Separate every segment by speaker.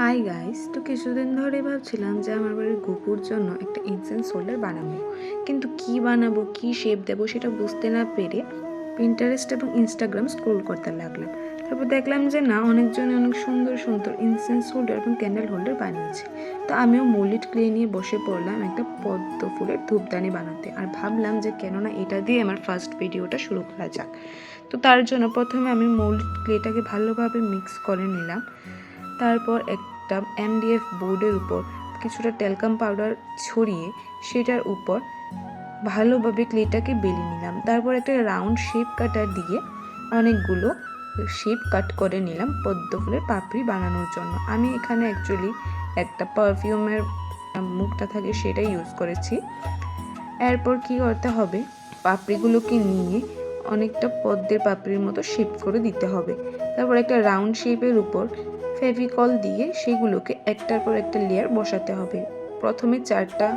Speaker 1: Hi guys, তো কিছুদিন ধরে ভাবছিলাম যে আমার বাড়ির গুপুর জন্য একটা ইনসেন্স হোল্ডার বানাবো, কিন্তু কি বানাবো, কি শেপ দেবো সেটা বুঝতে না পেরে পিন্টারেস্ট এবং ইনস্টাগ্রাম স্ক্রোল করতে লাগলাম। তারপর দেখলাম যে না, অনেকজনে অনেক সুন্দর সুন্দর ইনসেন্স হোল্ডার এবং ক্যান্ডেল হোল্ডার বানিয়েছে। তো আমিও মোল্ডেড ক্লে নিয়ে বসে পড়লাম একটা পদ্ম ফুলের ধূপদানি বানাতে, আর ভাবলাম যে কেননা এটা দিয়ে আমার ফার্স্ট ভিডিওটা শুরু করা যাক। তো তার জন্য প্রথমে আমি মোল্ডেড ক্লেটাকে ভালোভাবে মিক্স করে নিলাম। তারপর একটা MDF বোর্ডের উপর কিছুটা ট্যালকাম পাউডার ছড়িয়ে সেটার উপর ভালোভাবে ক্লেটাকে বেলে নিলাম। তারপর একটা রাউন্ড শেপ কাটার দিয়ে অনেকগুলো শেপ কাট করে নিলাম পদ্ম ফুলের পাপড়ি বানানোর জন্য। আমি এখানে অ্যাকচুয়ালি একটা পারফিউমের মুখটা থাকে সেটা ইউজ করেছি। এরপর কি করতে হবে, পাপড়িগুলোকে নিয়ে অনেকটা পদ্মের পাপড়ির মতো শেপ করে দিতে হবে। তারপর একটা রাউন্ড শেপের উপর ফেভিকল দিয়ে সেগুলোকে একটার পর একটা লেয়ার বসাতে হবে। প্রথমে 4টা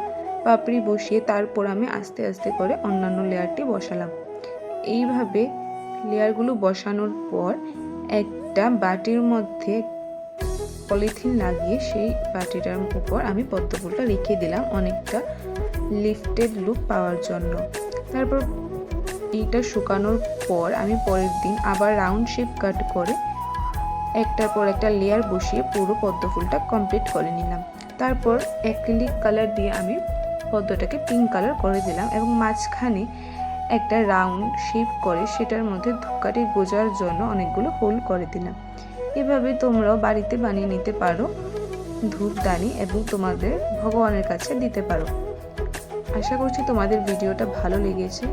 Speaker 1: পাপড়ি বসিয়ে তারপর আমি আস্তে আস্তে করে অন্যান্য লেয়ারটি বসালাম। এইভাবে লেয়ারগুলো বসানোর পর একটা বাটির মধ্যে পলিথিন লাগিয়ে সেই বাটিটার উপর আমি পদ্ম ফুলটা রেখে দিলাম অনেকটা লিফটেড লুক পাওয়ার জন্য। তারপর এইটা শুকানোর পর আমি পরের দিন আবার রাউন্ড শেপ কাট করে একটার পর একটা লেয়ার বসিয়ে পুরো পদ্ম ফুলটা কমপ্লিট করে নিলাম। তারপর অ্যাক্রিলিক কালার দিয়ে আমি পদ্মটাকে পিঙ্ক কালার করে দিলাম এবং মাঝখানে একটা রাউন্ড শেপ করে সেটার মধ্যে ধূপকাঠি গোজার জন্য অনেকগুলো হোল করে দিলাম। এভাবে তোমরাও বাড়িতে বানিয়ে নিতে পারো ধূপদানি এবং তোমাদের ভগবানের কাছে দিতে পারো। আশা করছি তোমাদের ভিডিওটা ভালো লেগেছে।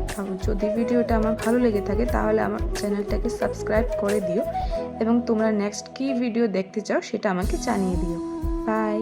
Speaker 1: যদি ভিডিওটা আমার ভালো লেগে থাকে তাহলে আমার চ্যানেলটাকে সাবস্ক্রাইব করে দিও এবং তোমরা নেক্সট কী ভিডিও দেখতে চাও সেটা আমাকে জানিয়ে দিও। বাই।